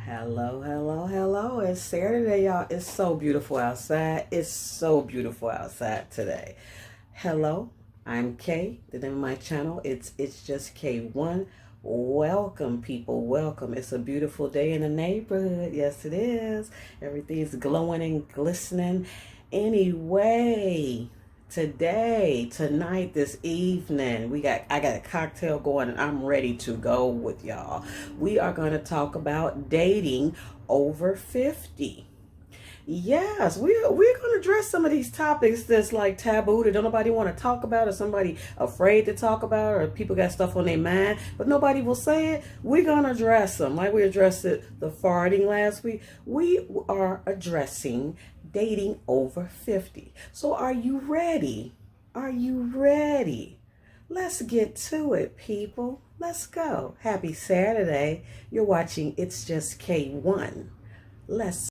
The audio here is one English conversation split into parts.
Hello, hello, hello. It's Saturday, y'all. It's so beautiful outside. It's so beautiful outside today. Hello, I'm Kay. The name of my channel, it's just K1. Welcome, people. Welcome. It's a beautiful day in the neighborhood. Yes, it is. Everything's glowing and glistening. Anyway, today, tonight, this evening, I got a cocktail going and I'm ready to go with y'all. We are going to talk about dating over 50. Yes, we're going to address some of these topics that's like taboo that don't nobody want to talk about, or somebody afraid to talk about, or people got stuff on their mind but nobody will say it. We're going to address them like we addressed the farting last week. We are addressing dating over 50. So are you ready? Are you ready? Let's get to it, people. Let's go. Happy Saturday. You're watching It's Just K1. Let's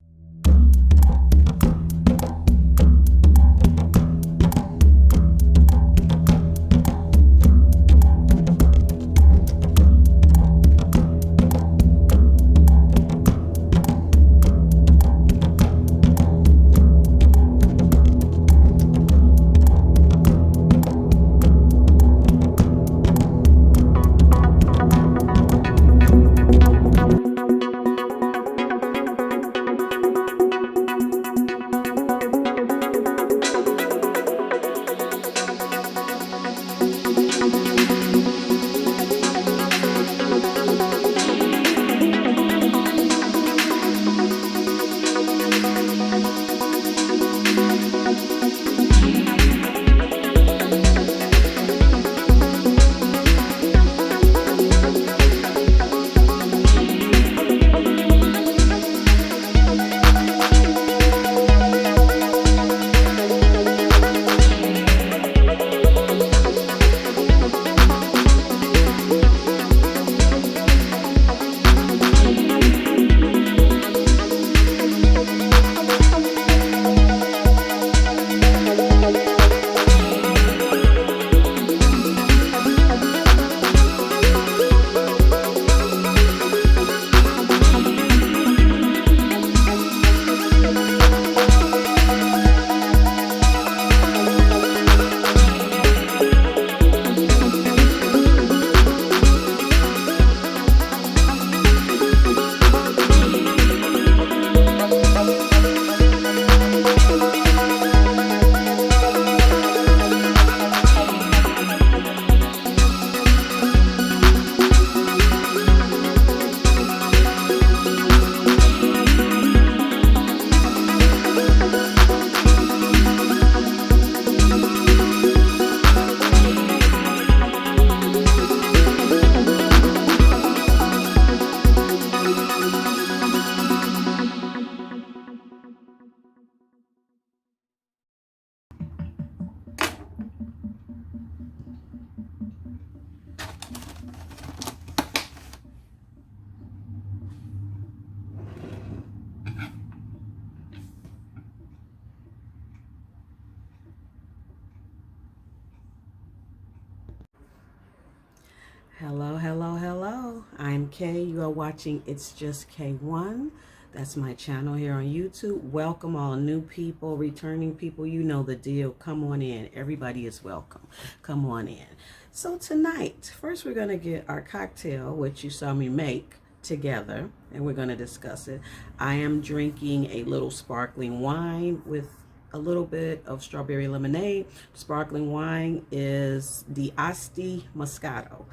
Hello, hello, hello. I'm Kay. You are watching It's Just K1. That's my channel here on YouTube. Welcome all new people, returning people. You know the deal. Come on in. Everybody is welcome. Come on in. So tonight, first we're going to get our cocktail, which you saw me make, together, and we're going to discuss it. I am drinking a little sparkling wine with a little bit of strawberry lemonade. Sparkling wine is the Asti Moscato.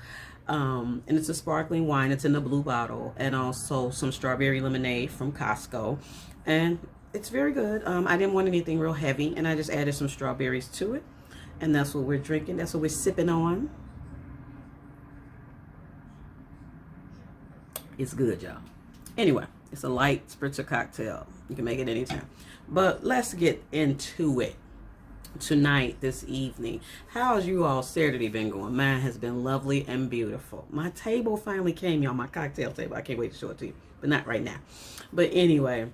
And it's a sparkling wine. It's in a blue bottle, and also some strawberry lemonade from Costco, and it's very good. I didn't want anything real heavy, and I just added some strawberries to it, and that's what we're drinking. That's what we're sipping on. It's good, y'all. Anyway, it's a light spritzer cocktail. You can make it anytime, but let's get into it. Tonight, this evening, how's you all Saturday been going? Mine has been lovely and beautiful. My table finally came, y'all. My cocktail table. I can't wait to show it to you, but not right now. But anyway,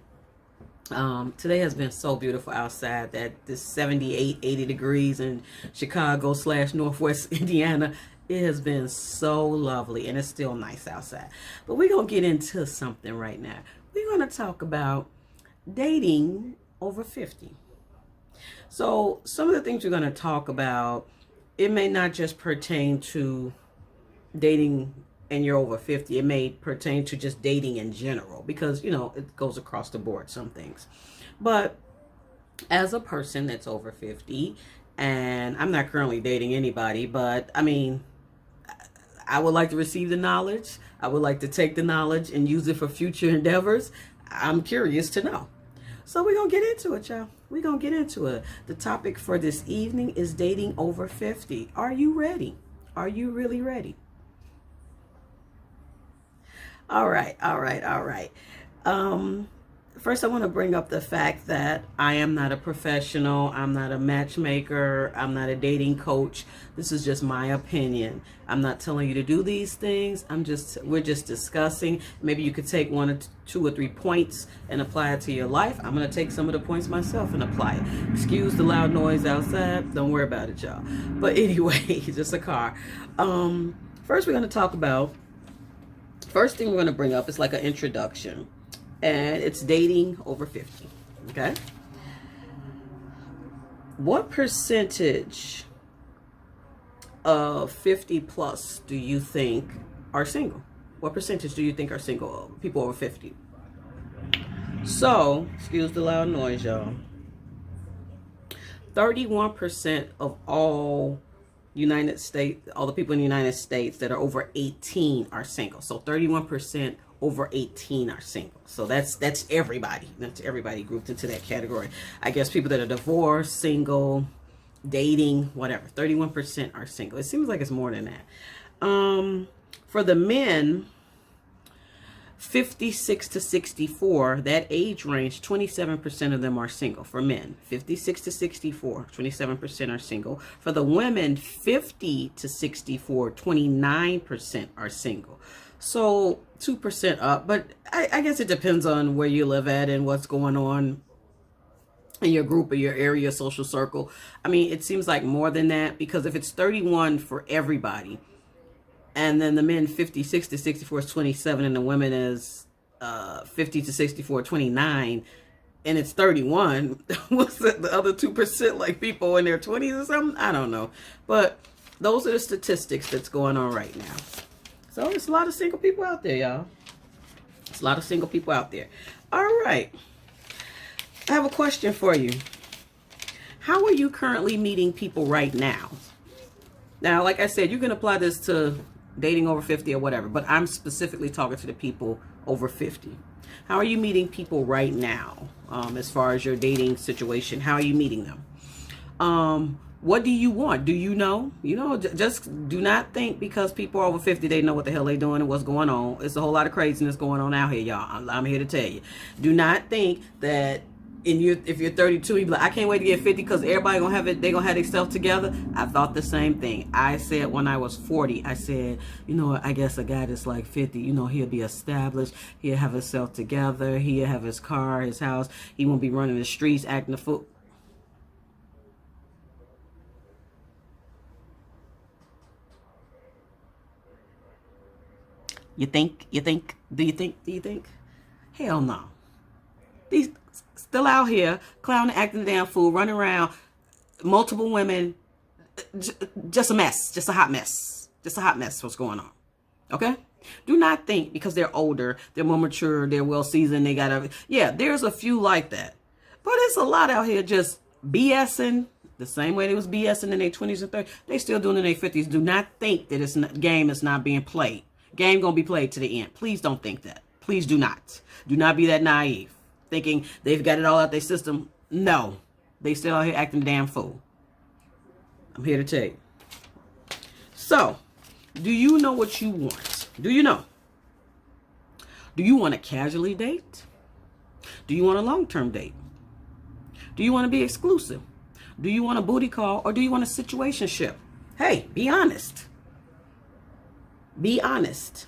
today has been so beautiful outside that this 78, 80 degrees in Chicago / Northwest Indiana It has been so lovely, and it's still nice outside. But we're going to get into something right now. We're going to talk about dating over 50. So some of the things we're going to talk about, it may not just pertain to dating and you're over 50. It may pertain to just dating in general because, it goes across the board, some things. But as a person that's over 50, and I'm not currently dating anybody, but I mean, I would like to receive the knowledge. I would like to take the knowledge and use it for future endeavors. I'm curious to know. So we're going to get into it, y'all. We're going to get into it. The topic for this evening is dating over 50. Are you ready? Are you really ready? All right. First, I want to bring up the fact that I am not a professional. I'm not a matchmaker. I'm not a dating coach. This is just my opinion. I'm not telling you to do these things. We're just discussing. Maybe you could take 1 or 2 or 3 points and apply it to your life. I'm going to take some of the points myself and apply it. Excuse the loud noise outside. Don't worry about it, y'all. But anyway, just a car. First, we're going to talk about, first thing we're going to bring up is like an introduction. And it's dating over 50. Okay. What percentage of 50 plus do you think are single? What percentage do you think are single? People over 50. So, excuse the loud noise, y'all. 31% of all United States, all the people in the United States that are over 18 are single. So 31% over 18 are single. So that's everybody. That's everybody grouped into that category. I guess people that are divorced, single, dating, whatever. 31% are single. It seems like it's more than that. For the men, 56 to 64, that age range, 27% of them are single. For men, 56 to 64, 27% are single. For the women, 50 to 64, 29% are single. So 2% up, but I guess it depends on where you live at and what's going on in your group or your area, social circle. I mean, it seems like more than that, because if it's 31 for everybody, and then the men 56 to 64 is 27, and the women is 50 to 64, 29, and it's 31. What's the other 2%? Like people in their 20s or something? I don't know. But those are the statistics that's going on right now. So there's a lot of single people out there, y'all. There's a lot of single people out there. All right. I have a question for you. How are you currently meeting people right now? Now, like I said, you can apply this to dating over 50 or whatever, but I'm specifically talking to the people over 50. How are you meeting people right now? As far as your dating situation, how are you meeting them? What do you want? Do you know? Just do not think because people are over 50, they know what the hell they're doing and what's going on. It's a whole lot of craziness going on out here, y'all. I'm here to tell you. Do not think that if you're 32, you be like, I can't wait to get 50 because everybody gonna have it. They gonna have themselves together. I thought the same thing. I said when I was 40, I said, I guess a guy that's like 50, he'll be established. He'll have himself together. He'll have his car, his house. He won't be running the streets, acting a fool. Do you think? Hell no. These still out here, clowning, acting a damn fool, running around, multiple women, just a mess, just a hot mess. Just a hot mess what's going on. Okay? Do not think because they're older, they're more mature, they're well seasoned, there's a few like that. But it's a lot out here just BSing the same way they was BSing in their 20s and 30s. They still doing it in their 50s. Do not think that game is not being played. Game gonna be played to the end. Please don't think that. Please do not. Do not be that naive, thinking they've got it all out their system. No, they still out here acting damn fool. I'm here to tell you. So, do you know what you want? Do you know? Do you want to casually date? Do you want a long-term date? Do you want to be exclusive? Do you want a booty call or do you want a situationship? Hey, be honest. Be honest.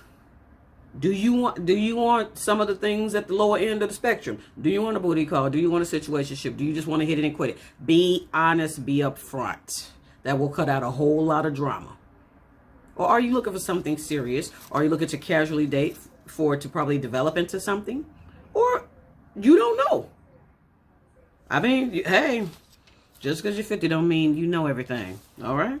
Do you want some of the things at the lower end of the spectrum? Do you want a booty call? Do you want a situationship? Do you just want to hit it and quit it? Be honest, be upfront. That will cut out a whole lot of drama. Or are you looking for something serious? Or are you looking to casually date for it to probably develop into something? Or you don't know. I mean, hey, just because you're 50 don't mean you know everything. All right?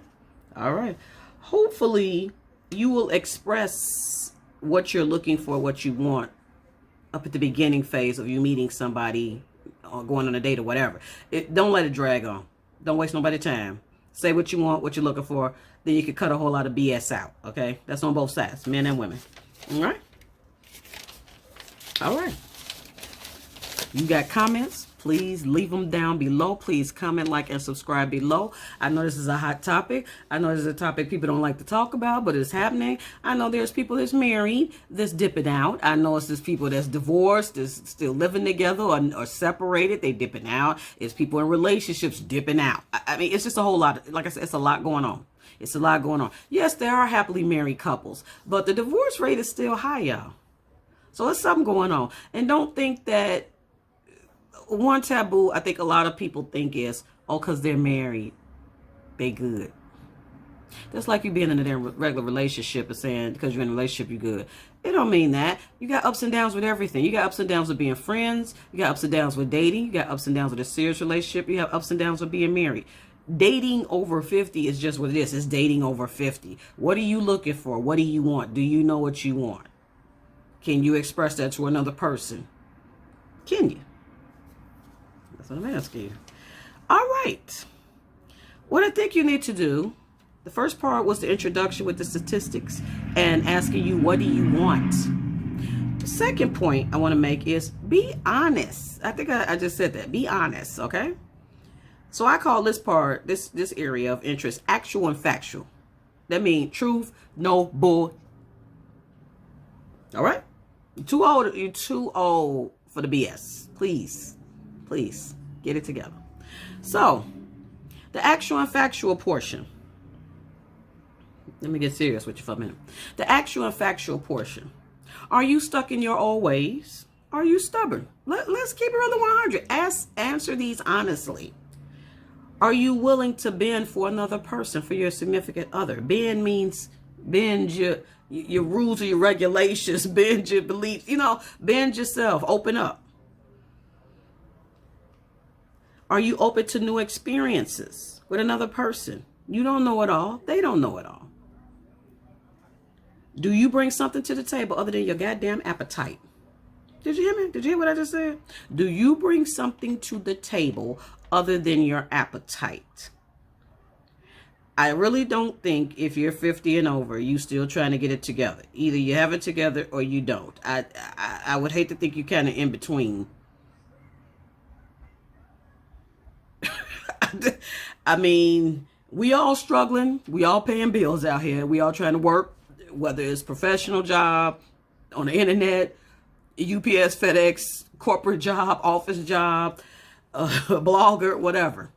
All right. Hopefully, you will express what you're looking for, what you want up at the beginning phase of you meeting somebody or going on a date or whatever. Don't let it drag on. Don't waste nobody's time. Say what you want, what you're looking for. Then you can cut a whole lot of BS out. Okay? That's on both sides, men and women. All right? All right. You got comments? Please leave them down below. Please comment, like, and subscribe below. I know this is a hot topic. I know this is a topic people don't like to talk about, but it's happening. I know there's people that's married that's dipping out. I know there's people that's divorced, that's still living together or separated. They dipping out. It's people in relationships dipping out. I mean, it's just a whole lot. Like I said, it's a lot going on. It's a lot going on. Yes, there are happily married couples, but the divorce rate is still high, y'all. So there's something going on. And don't think that one taboo I think a lot of people think is, oh, because they're married, they good. That's like you being in a regular relationship and saying because you're in a relationship, you're good. It don't mean that. You got ups and downs with everything. You got ups and downs with being friends. You got ups and downs with dating. You got ups and downs with a serious relationship. You have ups and downs with being married. Dating over 50 is just what it is. It's dating over 50. What are you looking for? What do you want? Do you know what you want? Can you express that to another person? Can you? That's what I'm asking you. All right. What I think you need to do, the first part was the introduction with the statistics and asking you, what do you want? The second point I want to make is be honest. I think I just said that. Be honest, okay? So I call this part, this area of interest, actual and factual. That means truth, no bull. All right? You're too old for the BS. Please get it together. So, the actual and factual portion. Let me get serious with you for a minute. The actual and factual portion. Are you stuck in your old ways? Are you stubborn? Let's keep it on the 100. Answer these honestly. Are you willing to bend for another person, for your significant other? Bend means bend your rules or your regulations, bend your beliefs, bend yourself, open up. Are you open to new experiences with another person? You don't know it all. They don't know it all. Do you bring something to the table other than your goddamn appetite? Did you hear me? Did you hear what I just said? Do you bring something to the table other than your appetite? I really don't think if you're 50 and over, you still trying to get it together. Either you have it together or you don't. I would hate to think you kind of in between. I mean, we all struggling. We all paying bills out here. We all trying to work, whether it's professional job, on the internet, UPS, FedEx, corporate job, office job, blogger, whatever.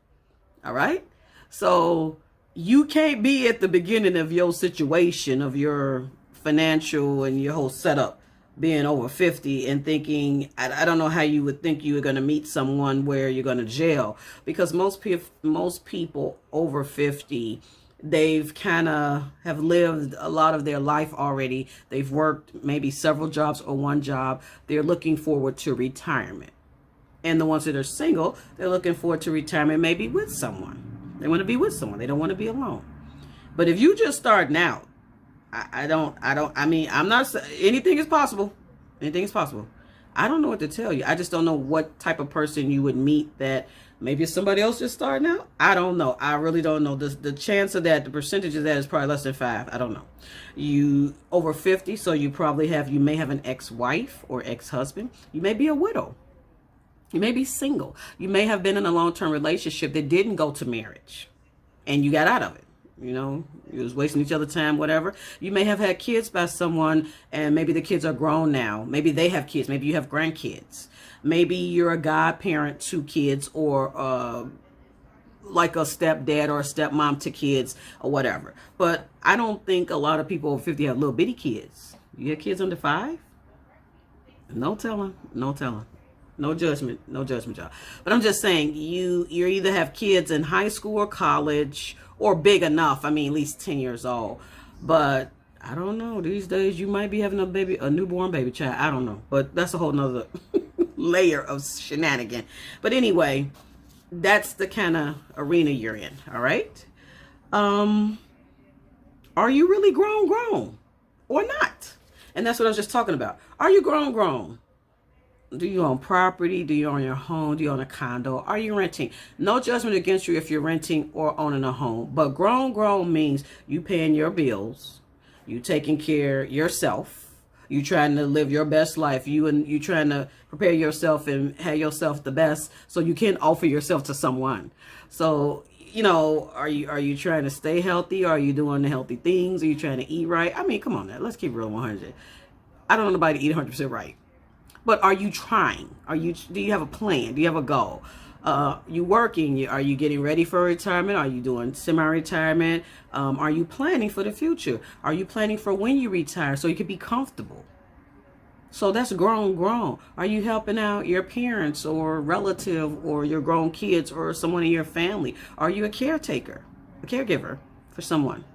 All right? So you can't be at the beginning of your situation, of your financial and your whole setup, being over 50 and thinking, I don't know how you would think you were going to meet someone where you're going to jail, because most people over 50, they've kind of have lived a lot of their life already. They've worked maybe several jobs or one job. They're looking forward to retirement. And the ones that are single, they're looking forward to retirement, maybe with someone. They want to be with someone. They don't want to be alone. But if you just starting out, I mean, I'm not, anything is possible. Anything is possible. I don't know what to tell you. I just don't know what type of person you would meet that maybe somebody else just starting out. I don't know. I really don't know. The chance of that, the percentage of that is probably less than 5. I don't know. You over 50, so you may have an ex-wife or ex-husband. You may be a widow. You may be single. You may have been in a long-term relationship that didn't go to marriage and you got out of it. You was wasting each other's time, whatever. You may have had kids by someone and maybe the kids are grown now. Maybe they have kids. Maybe you have grandkids. Maybe you're a godparent to kids, or like a stepdad or a stepmom to kids or whatever. But I don't think a lot of people over 50 have little bitty kids. You have kids under 5? No telling. No telling. No judgment, y'all. But I'm just saying, you either have kids in high school or college, or big enough, I mean, at least 10 years old. But I don't know. These days you might be having a newborn baby child. I don't know. But that's a whole nother layer of shenanigan. But anyway, that's the kind of arena you're in. All right. Are you really grown or not? And that's what I was just talking about. Are you grown? Do you own property? Do you own your home? Do you own a condo? Are you renting? No judgment against you if you're renting or owning a home. But grown means you paying your bills. You taking care of yourself. You trying to live your best life. You trying to prepare yourself and have yourself the best so you can offer yourself to someone. So, are you trying to stay healthy? Are you doing the healthy things? Are you trying to eat right? I mean, come on now. Let's keep it real 100. I don't know nobody to eat 100% right. But are you trying? Do you have a plan? Do you have a goal? You working? Are you getting ready for retirement? Are you doing semi-retirement? Are you planning for the future? Are you planning for when you retire so you can be comfortable? So that's grown. Are you helping out your parents or relative or your grown kids or someone in your family? Are you a caregiver for someone?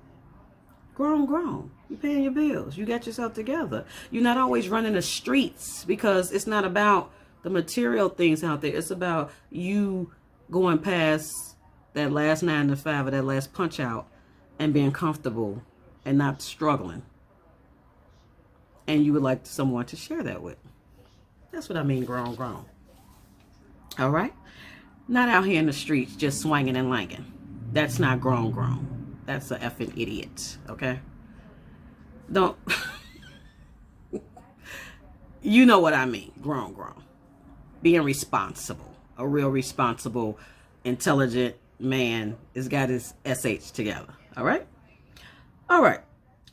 Grown. You paying your bills. You got yourself together. You're not always running the streets because it's not about the material things out there. It's about you going past that last 9 to 5 or that last punch out and being comfortable and not struggling. And you would like someone to share that with. That's what I mean, grown. All right? Not out here in the streets just swinging and langing. That's not grown. That's an effing idiot, okay? Don't. You know what I mean, grown. Being responsible. A real responsible, intelligent man has got his SH together, all right? All right.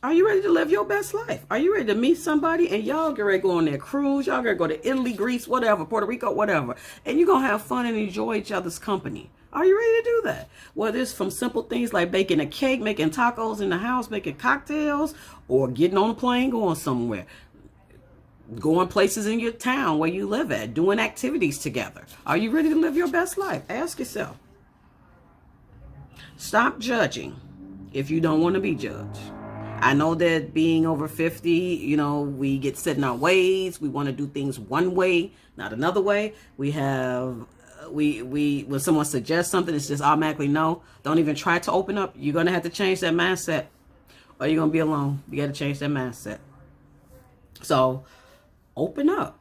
Are you ready to live your best life? Are you ready to meet somebody and y'all get ready to go on their cruise? Y'all gonna go to Italy, Greece, whatever, Puerto Rico, whatever. And you're gonna have fun and enjoy each other's company. Are you ready to do that? Whether it's from simple things like baking a cake, making tacos in the house, making cocktails, or getting on a plane, going somewhere. Going places in your town where you live at, doing activities together. Are you ready to live your best life? Ask yourself. Stop judging if you don't want to be judged. I know that being over 50, we get set in our ways. We want to do things one way, not another way. We have, when someone suggests something, it's just automatically no. Don't even try to open up. You're going to have to change that mindset or you're going to be alone. You got to change that mindset. So open up.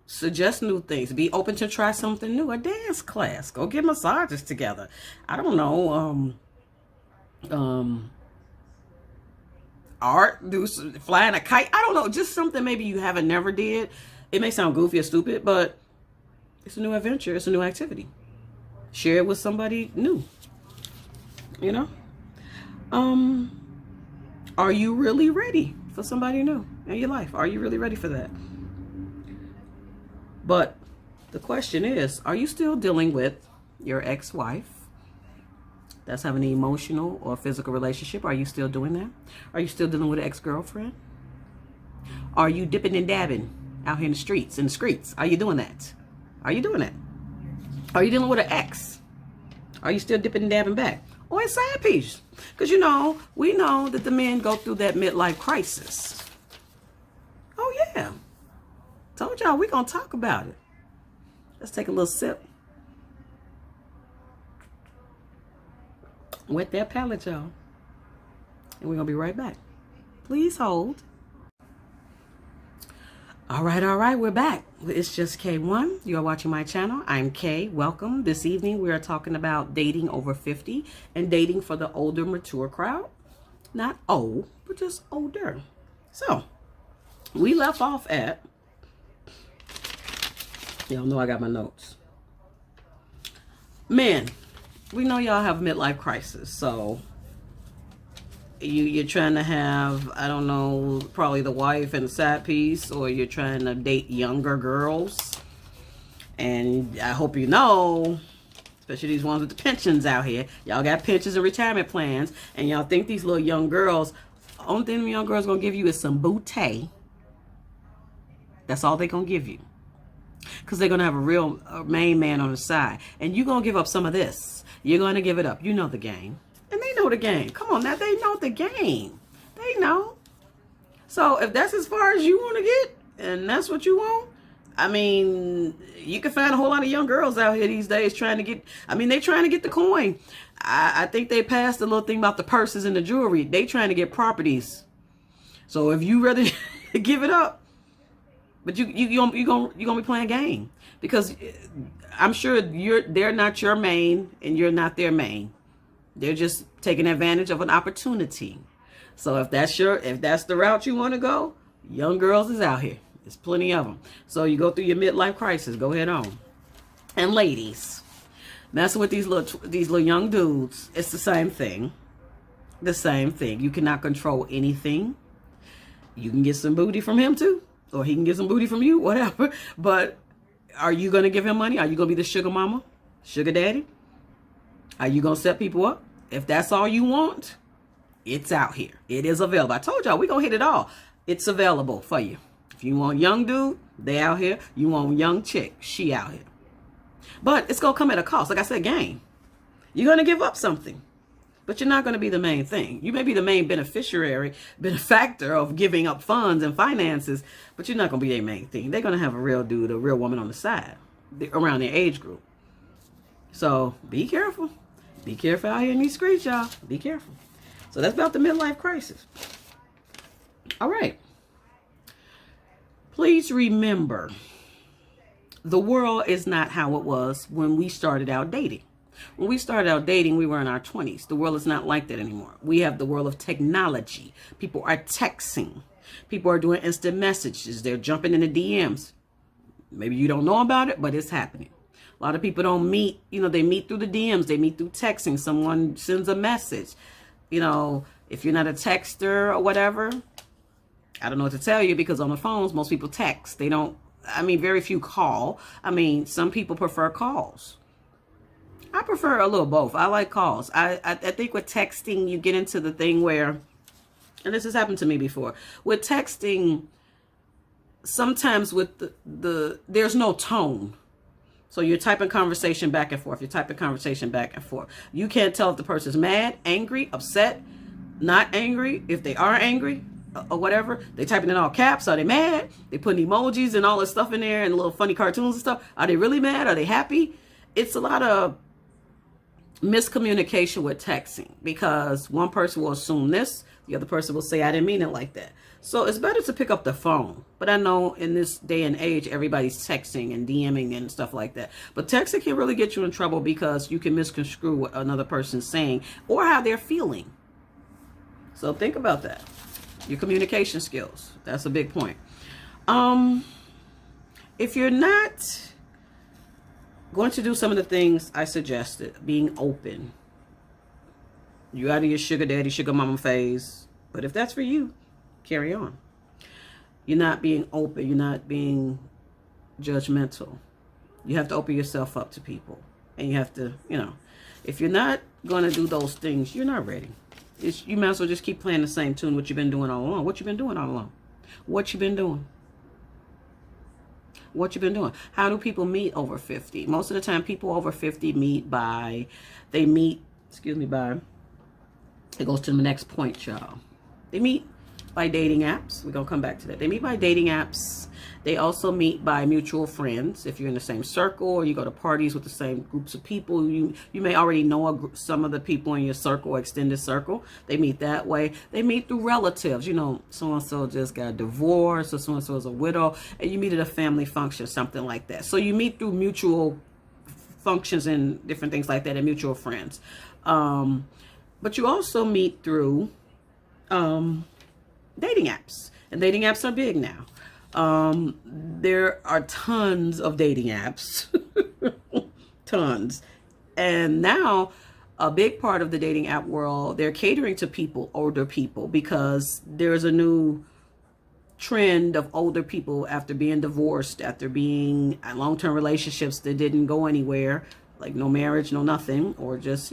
Suggest new things. Be open to try something new. A dance class. Go get massages together. I don't know. Art, flying a kite. I don't know, just something maybe you haven't never did. It may sound goofy or stupid, but it's a new adventure. It's a new activity. Share it with somebody new. Are you really ready for somebody new in your life? Are you really ready for that? But the question is, are you still dealing with your ex-wife that's having an emotional or physical relationship? Are you still doing that? Are you still dealing with an ex-girlfriend? Are you dipping and dabbing out here in the streets? Are you doing that? Are you doing that? Are you dealing with an ex? Are you still dipping and dabbing back? Or a side piece? Because, we know that the men go through that midlife crisis. Oh, yeah. Told y'all we're going to talk about it. Let's take a little sip. Wet that palate, y'all. And we're going to be right back. Please hold. All right. We're back. It's just K1. You are watching my channel. I'm Kay. Welcome. This evening, we are talking about dating over 50 and dating for the older, mature crowd. Not old, but just older. So, we left off at... Y'all know I got my notes. Men, we know y'all have midlife crisis, so you're trying to have, I don't know, probably the wife and the side piece, or you're trying to date younger girls. And I hope you know, especially these ones with the pensions out here, y'all got pensions and retirement plans, and y'all think these little young girls, only thing them young girls gonna give you is some booty. That's all they gonna give you. Because they're going to have a real main man on the side. And you're going to give up some of this. You're going to give it up. You know the game. And they know the game. Come on now. They know the game. They They know. So if that's as far as you want to get, and that's what you want, I mean, you can find a whole lot of young girls out here these days trying to get, I mean, they trying to get the coin. I think they passed the little thing about the purses and the jewelry. They trying to get properties. So if you rather give it up, but you gonna be playing a game, because I'm sure they're not your main and you're not their main. They're just taking advantage of an opportunity. So if that's the route you want to go, young girls is out here. There's plenty of them. So you go through your midlife crisis. Go ahead on. And ladies, messing with these little young dudes, it's the same thing. The same thing. You cannot control anything. You can get some booty from him too, or he can get some booty from you, whatever. But are you going to give him money? Are you going to be the sugar mama, sugar daddy? Are you going to set people up? If that's all you want, it's out here. It is available. I told y'all, we're going to hit it all. It's available for you. If you want young dude, they out here. You want young chick, she out here. But it's going to come at a cost. Like I said, game. You're going to give up something. But you're not going to be the main thing. You may be the main benefactor of giving up funds and finances, but you're not going to be their main thing. They're going to have a real dude, a real woman on the side around their age group. So be careful. Be careful out here in these streets, y'all. Be careful. So that's about the midlife crisis. All right. Please remember, the world is not how it was when we started out dating. When we started out dating, we were in our 20s. The world is not like that anymore. We have the world of technology. People are texting. People are doing instant messages. They're jumping in the DMs. Maybe you don't know about it, but it's happening. A lot of people don't meet, they meet through the DMs. They meet through texting. Someone sends a message. If you're not a texter or whatever, I don't know what to tell you, because on the phones, most people text. They don't, very few call. Some people prefer calls. I prefer a little both. I like calls. I think with texting, you get into the thing where, and this has happened to me before, with texting, sometimes with there's no tone. So you're typing conversation back and forth. You're typing conversation back and forth. You can't tell if the person's mad, angry, upset, not angry. If they are angry or whatever, they typing in all caps. Are they mad? They putting emojis and all this stuff in there and little funny cartoons and stuff. Are they really mad? Are they happy? It's a lot of miscommunication with texting, because one person will assume this, the other person will say, I didn't mean it like that. So it's better to pick up the phone. But I know in this day and age, everybody's texting and DMing and stuff like that. But texting can really get you in trouble, because you can misconstrue what another person's saying or how they're feeling. So think about that. Your communication skills. That's a big point. If you're not going to do some of the things I suggested, being open, you out of your sugar daddy, sugar mama phase. But if that's for you, carry on. You're not being open. You're not being judgmental. You have to open yourself up to people. And you have to, if you're not going to do those things, you're not ready. You might as well just keep playing the same tune, what you've been doing all along. What you been doing all along? What you been doing? What you been doing? How do people meet over 50? Most of the time, people over 50 meet by, it goes to the next point, y'all. They meet by dating apps. We're going to come back to that. They meet by dating apps. They also meet by mutual friends. If you're in the same circle or you go to parties with the same groups of people, you may already know some of the people in your circle, extended circle. They meet that way. They meet through relatives. So-and-so just got divorced, or so-and-so is a widow, and you meet at a family function, something like that. So you meet through mutual functions and different things like that, and mutual friends. But you also meet through dating apps, and dating apps are big now. There are tons of dating apps, tons. And now a big part of the dating app world, they're catering to people, older people, because there's a new trend of older people after being divorced, after being in long-term relationships that didn't go anywhere, like no marriage, no nothing, or just,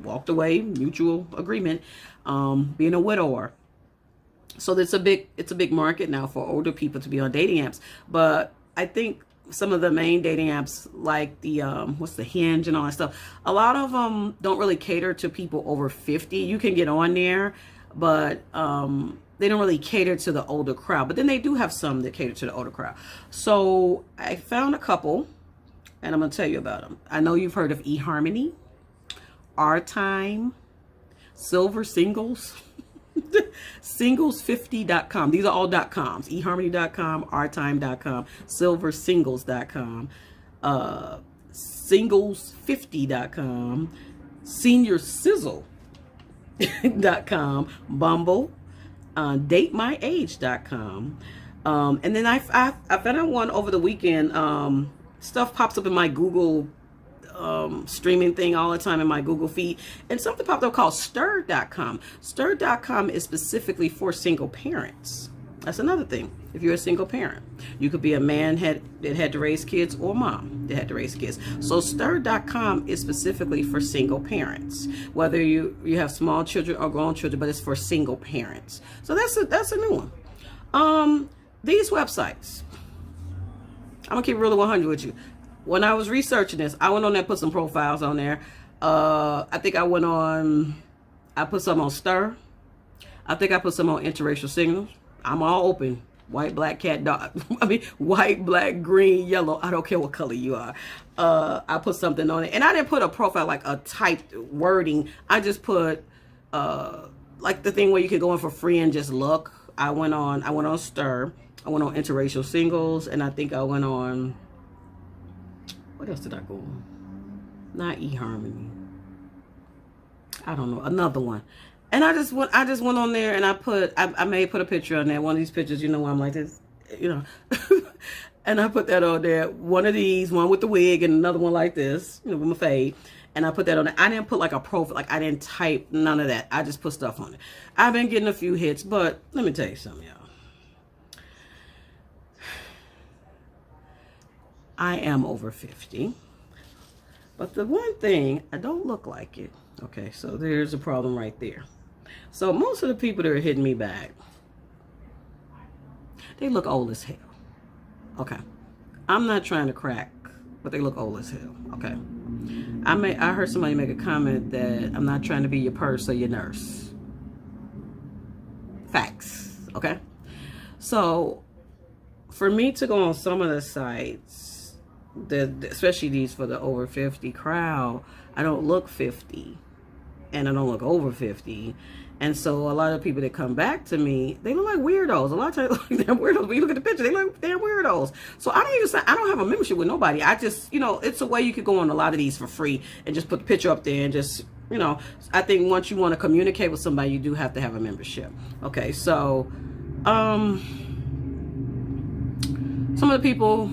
walked away, mutual agreement, being a widower. So it's a big market now for older people to be on dating apps. But I think some of the main dating apps, like the Hinge and all that stuff, a lot of them don't really cater to people over 50. You can get on there, but they don't really cater to the older crowd. But then they do have some that cater to the older crowd. So I found a couple, and I'm going to tell you about them. I know you've heard of eHarmony, Our Time, Silver Singles, singles50.com. These are all .coms. eHarmony.com, ourtime.com, silversingles.com, singles50.com, seniorsizzle.com, Bumble, datemyage.com. And then I found out one over the weekend. Stuff pops up in my Google streaming thing all the time in my Google feed, and something popped up called stir.com. Stir.com is specifically for single parents. That's another thing. If you're a single parent, you could be a man that had to raise kids, or a mom that had to raise kids. So stir.com is specifically for single parents, whether you have small children or grown children, but it's for single parents. So that's a new one. These websites, I'm gonna keep it really 100 with you. When I was researching this, I went on there, put some profiles on there. I think I put some on Stir. I think I put some on Interracial Signals. I'm all open. White, black, cat, dog. I mean, white, black, green, yellow. I don't care what color you are. I put something on it. And I didn't put a profile, like a typed wording. I just put, like the thing where you could go in for free and just look. I went on Stir. I went on Interracial Singles. And I think I went on, what else did I go on? Not eHarmony. I don't know. Another one. And I just went on there, and I may put a picture on there. One of these pictures, where I'm like this, and I put that on there. One of these, one with the wig, and another one like this, with my fade. And I put that on there. I didn't put like a profile, like I didn't type none of that. I just put stuff on it. I've been getting a few hits, but let me tell you something, y'all. I am over 50. But the one thing, I don't look like it. Okay, so there's a problem right there. So most of the people that are hitting me back, they look old as hell. Okay. I'm not trying to crack, but they look old as hell. Okay. I heard somebody make a comment that I'm not trying to be your purse or your nurse. Facts. Okay. So for me to go on some of the sites, especially these for the over 50 crowd, I don't look 50 and I don't look over 50. And so a lot of people that come back to me, they look like weirdos. A lot of times they look like damn weirdos. When you look at the picture, they look like damn weirdos. So I don't have a membership with nobody. I just, it's a way you could go on a lot of these for free and just put the picture up there and just, I think once you want to communicate with somebody, you do have to have a membership. Okay, so some of the people,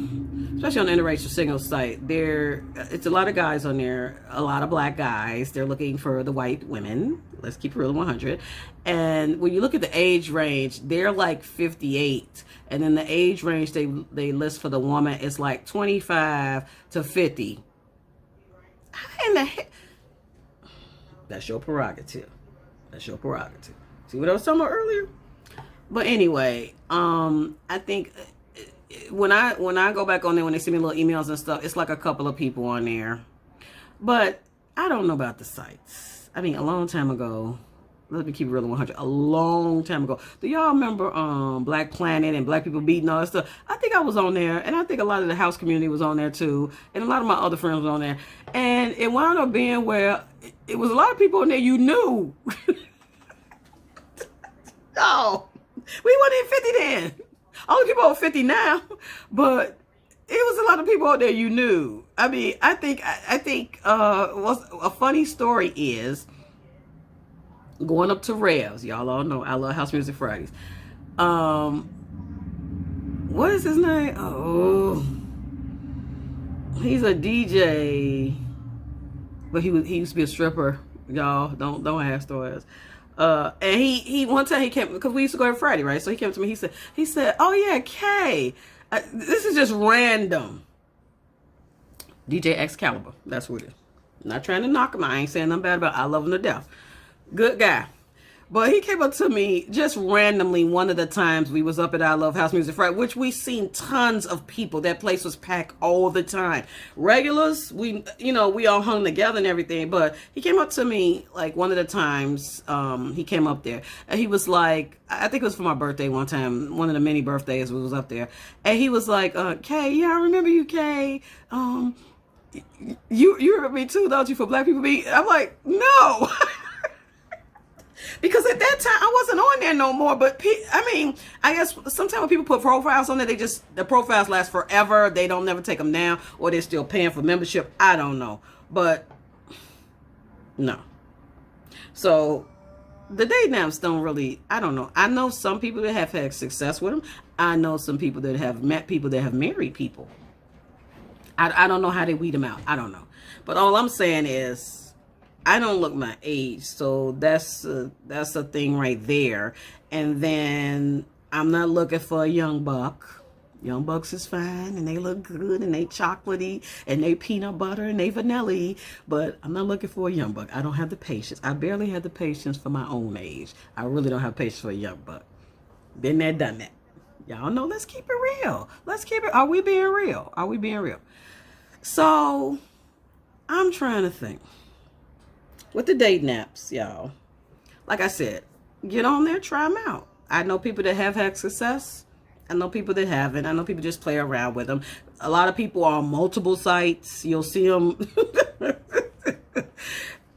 especially on the Interracial Signals site, it's a lot of guys on there, a lot of black guys. They're looking for the white women. Let's keep it real 100. And when you look at the age range, they're like 58. And then the age range they list for the woman is like 25 to 50. How in the heck? That's your prerogative. That's your prerogative. See what I was talking about earlier? But anyway, I think when I go back on there, when they send me little emails and stuff, it's like a couple of people on there. But I don't know about the sites. I mean, a long time ago, let me keep it real 100, a long time ago. Do y'all remember Black Planet and Black People Beating, all that stuff? I think I was on there, and I think a lot of the house community was on there too, and a lot of my other friends were on there. And it wound up being where it was a lot of people on there you knew. No, we weren't even 50 then. All the people over 50 now, but it was a lot of people out there you knew. I mean, I think a funny story is going up to Revs. Y'all all know I love House Music Fridays. What is his name? Oh, he's a DJ, but he used to be a stripper. Y'all don't ask stories. And he one time he came, because we used to go every Friday, right? So he came to me. He said, "Oh yeah, Kay, this is just random." DJ Excalibur, that's what it is. I'm not trying to knock him. I ain't saying nothing bad about it. I love him to death. Good guy. But he came up to me just randomly one of the times we was up at I Love House Music Friday, which we seen tons of people. That place was packed all the time. Regulars, we all hung together and everything. But he came up to me like one of the times he came up there. And he was like, I think it was for my birthday one time, one of the many birthdays we was up there. And he was like, Kay, yeah, I remember you, Kay. You remember me too, don't you, for Black People Meet? I'm like, no. Because at that time, I wasn't on there no more. But I guess sometimes when people put profiles on there, the profiles last forever. They don't never take them down, or they're still paying for membership. I don't know. But no. So the dating apps don't really, I don't know. I know some people that have had success with them. I know some people that have met people that have married people. I don't know how they weed them out. I don't know. But all I'm saying is, I don't look my age, so that's a thing right there. And then I'm not looking for a young buck. Young bucks is fine, and they look good, and they chocolatey, and they peanut butter, and they vanilla. But I'm not looking for a young buck. I don't have the patience. I barely have the patience for my own age. I really don't have patience for a young buck. Been there, done that. Y'all know. Let's keep it real. Let's keep it. Are we being real? Are we being real? So I'm trying to think. With the dating apps, y'all, like I said, get on there, try them out. I know people that have had success. I know people that haven't. I know people just play around with them. A lot of people are on multiple sites. You'll see them.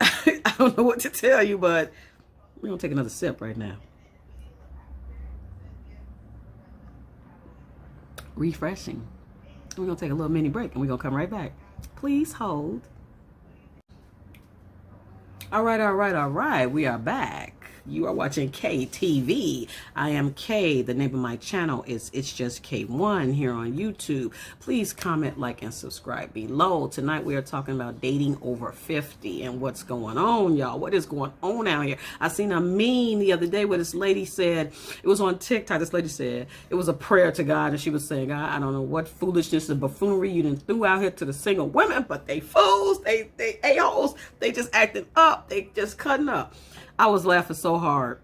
I don't know what to tell you, but we're going to take another sip right now. Refreshing. We're going to take a little mini break, and we're going to come right back. Please hold. All right. We are back. You are watching KTV. I am Kay. The name of my channel is It's Just K1 here on YouTube. Please comment, like, and subscribe below. Tonight we are talking about dating over 50 and what's going on, y'all. What is going on out here? I seen a meme the other day where this lady said, it was on TikTok, this lady said, it was a prayer to God, and she was saying, God, I don't know what foolishness and buffoonery you done threw out here to the single women, but they fools, they a-holes, they just acting up, they just cutting up. I was laughing so hard.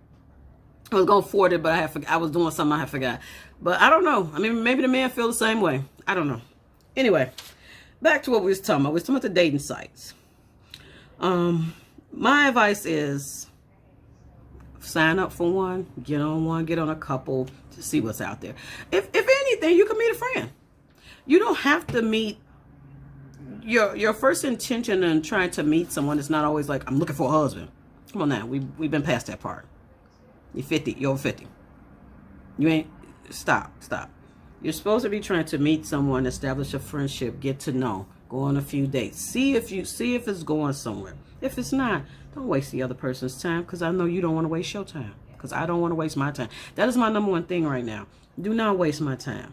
I was going for it, but I was doing something I forgot. But I don't know. I mean, maybe the man feel the same way. I don't know. Anyway, back to what we was talking about. We was talking about the dating sites. My advice is sign up for one, get on a couple to see what's out there. If anything, you can meet a friend. You don't have to meet. Your first intention in trying to meet someone is not always like, I'm looking for a husband. Come on now, we've been past that part. You're 50, you're over 50. You ain't, stop. You're supposed to be trying to meet someone, establish a friendship, get to know, go on a few dates. See if it's going somewhere. If it's not, don't waste the other person's time, because I know you don't want to waste your time, because I don't want to waste my time. That is my number one thing right now. Do not waste my time.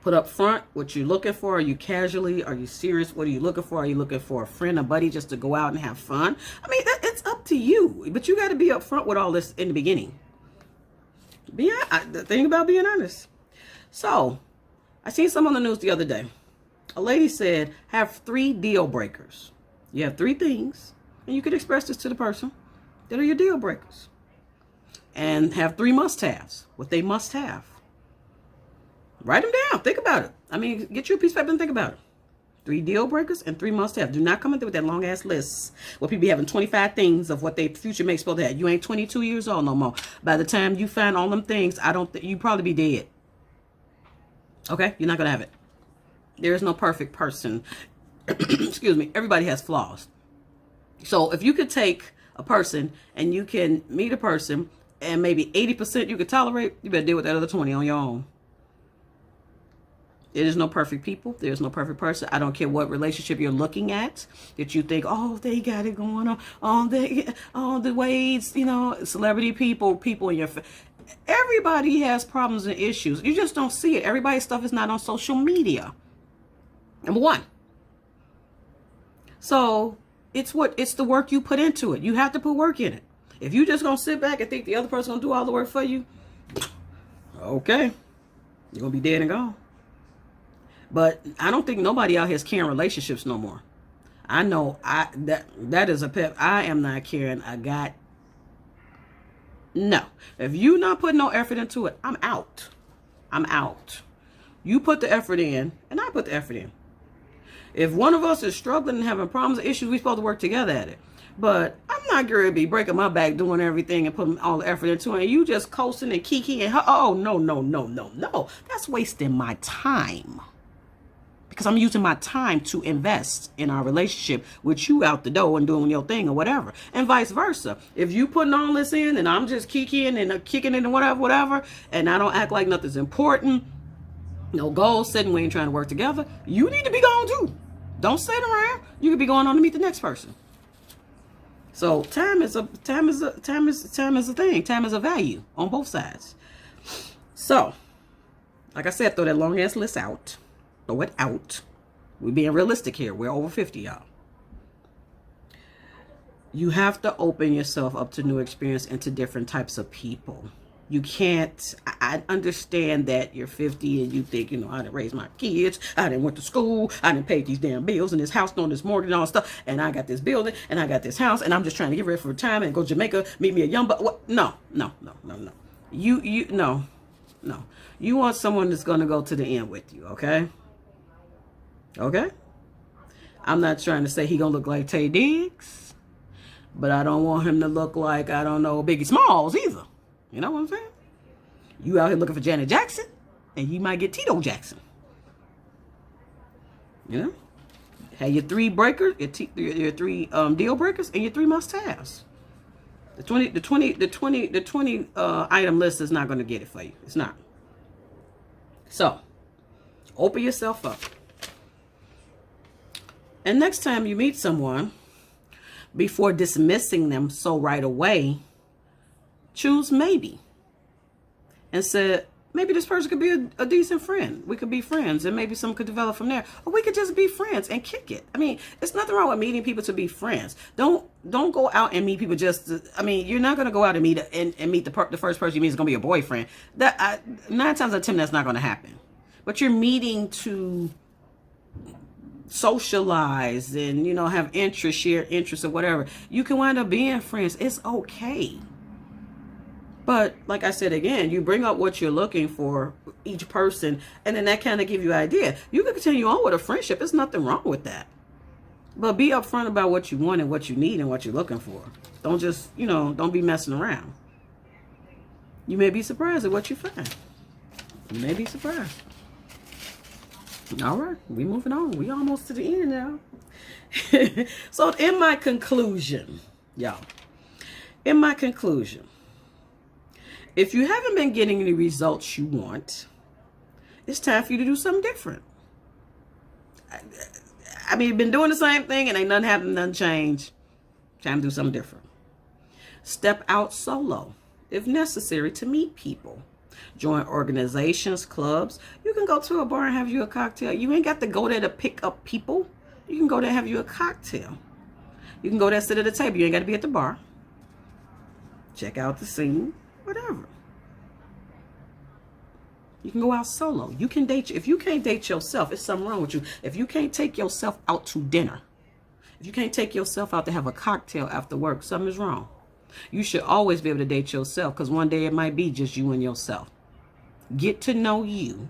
Put up front what you're looking for. Are you casually? Are you serious? What are you looking for? Are you looking for a friend, a buddy, just to go out and have fun? I mean, it's up to you. But you got to be up front with all this in the beginning. The thing about being honest. So, I seen some on the news the other day. A lady said, have 3 deal breakers. You have 3 things, and you could express this to the person that are your deal breakers. And have 3 must-haves, what they must have. Write them down. Think about it. I mean, get you a piece of paper and think about it. 3 deal breakers and 3 must-have. Do not come in there with that long-ass list where people be having 25 things of what their future mate's supposed to have. You ain't 22 years old no more. By the time you find all them things, you probably be dead. Okay? You're not going to have it. There is no perfect person. Excuse me. Everybody has flaws. So if you could take a person and you can meet a person and maybe 80% you could tolerate, you better deal with that other 20 on your own. There is no perfect people. There's no perfect person. I don't care what relationship you're looking at that you think, oh, they got it going on. Oh, the ways, celebrity people in your everybody has problems and issues. You just don't see it. Everybody's stuff is not on social media. Number one. So it's the work you put into it. You have to put work in it. If you just gonna sit back and think the other person's gonna do all the work for you, okay, you're gonna be dead and gone. But I don't think nobody out here is carrying relationships no more. I know that is a pet. I am not carrying. I got No. If you not putting no effort into it, I'm out. I'm out. You put the effort in, and I put the effort in. If one of us is struggling and having problems or issues, we're supposed to work together at it. But I'm not going to be breaking my back doing everything and putting all the effort into it. And you just coasting and kiki and, oh, no, no, no, no, no. That's wasting my time. Because I'm using my time to invest in our relationship with you out the door and doing your thing or whatever. And vice versa. If you putting all this in and I'm just kikiing and kicking it and whatever, and I don't act like nothing's important, no goal setting, we ain't trying to work together, you need to be gone too. Don't sit around. You could be going on to meet the next person. So time is a thing. Time is a value on both sides. So, like I said, throw that long ass list out. Throw it out. We're being realistic here. We're over 50, y'all. You have to open yourself up to new experience and to different types of people. You can't, I understand that you're 50 and you think, you know, I didn't raise my kids, I didn't went to school, I didn't pay these damn bills and this house on this mortgage and all this stuff, and I got this building and I got this house and I'm just trying to get ready for retirement and go to Jamaica, meet me a young buck. What? No. No. You want someone that's going to go to the end with you, okay? Okay? I'm not trying to say he going to look like Taye Diggs, but I don't want him to look like, I don't know, Biggie Smalls either. You know what I'm saying? You out here looking for Janet Jackson, and you might get Tito Jackson. You know? Have your three breakers, your three deal breakers, and your three must-haves. The 20 item list is not going to get it for you. It's not. So, open yourself up. And next time you meet someone, before dismissing them so right away, choose maybe. And said, maybe this person could be a decent friend. We could be friends and maybe some could develop from there. Or we could just be friends and kick it. I mean, it's nothing wrong with meeting people to be friends. Don't go out and meet people just to, I mean, you're not going to go out and meet the first person you meet is going to be a boyfriend. 9 times out of 10, that's not going to happen. But you're meeting to socialize and, you know, have interests, share interests or whatever. You can wind up being friends. It's okay. But like I said, again, you bring up what you're looking for each person, and then that kind of give you an idea. You can continue on with a friendship. There's nothing wrong with that. But be upfront about what you want and what you need and what you're looking for. Don't just, you know, don't be messing around. You may be surprised at what you find. You may be surprised. All right, we moving on. We almost to the end now. So in my conclusion, y'all, if you haven't been getting the results you want, it's time for you to do something different. I mean, you've been doing the same thing and ain't nothing happened, nothing changed. Time to do something different. Step out solo, if necessary, to meet people. Join organizations, clubs. You can go to a bar and have you a cocktail. You ain't got to go there to pick up people. You can go there and have you a cocktail. You can go there and sit at a table. You ain't got to be at the bar. Check out the scene. Whatever. You can go out solo. You can date. If you can't date yourself, it's something wrong with you. If you can't take yourself out to dinner, if you can't take yourself out to have a cocktail after work, something is wrong. You should always be able to date yourself, because one day it might be just you and yourself. Get to know you.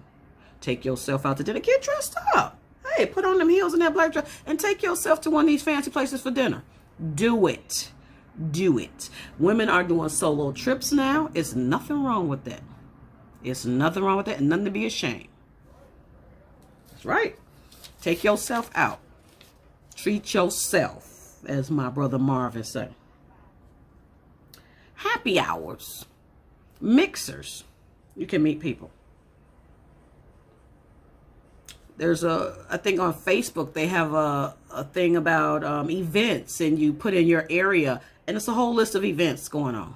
Take yourself out to dinner. Get dressed up. Hey, put on them heels and that black dress and take yourself to one of these fancy places for dinner. Do it. Do it. Women are doing solo trips now. It's nothing wrong with that. It's nothing wrong with that, and nothing to be ashamed. That's right. Take yourself out. Treat yourself, as my brother Marvin said. Happy hours. Mixers. You can meet people. There's I think on Facebook they have a thing about events, and you put in your area, and it's a whole list of events going on.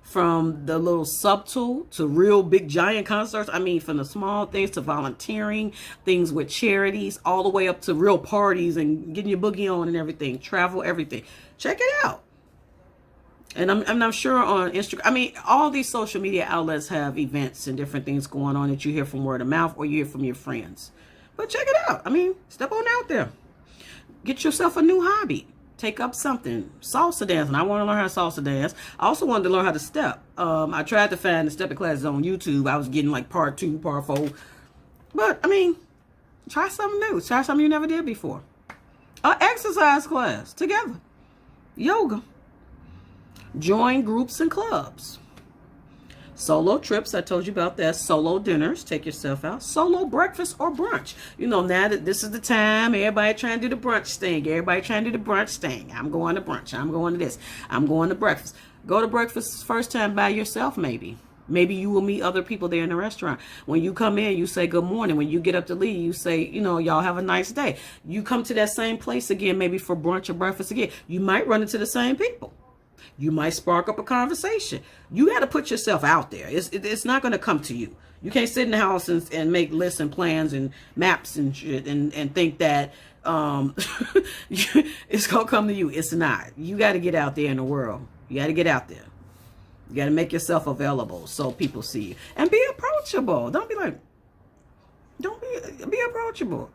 From the little subtle to real big giant concerts. I mean, from the small things to volunteering, things with charities, all the way up to real parties and getting your boogie on and everything. Travel, everything. Check it out. And I'm not sure on Instagram. I mean, all these social media outlets have events and different things going on that you hear from word of mouth or you hear from your friends. But check it out. I mean, step on out there. Get yourself a new hobby. Take up something. Salsa dancing. I want to learn how to salsa dance. I also wanted to learn how to step. I tried to find the stepping classes on YouTube. I was getting like part 2, part 4. But, I mean, try something new. Try something you never did before. An exercise class together. Yoga. Join groups and clubs. Solo trips, I told you about that. Solo dinners, take yourself out. Solo breakfast or brunch. You know, now that this is the time, everybody trying to do the brunch thing. Everybody trying to do the brunch thing. I'm going to brunch. I'm going to this. I'm going to breakfast. Go to breakfast first time by yourself, maybe. Maybe you will meet other people there in the restaurant. When you come in, you say good morning. When you get up to leave, you say, you know, y'all have a nice day. You come to that same place again, maybe for brunch or breakfast again. You might run into the same people. You might spark up a conversation. You got to put yourself out there. It's not going to come to you. You can't sit in the house and make lists and plans and maps and shit and think that it's going to come to you. It's not. You got to get out there in the world. You got to get out there. You got to make yourself available so people see you. And be approachable. Don't be approachable.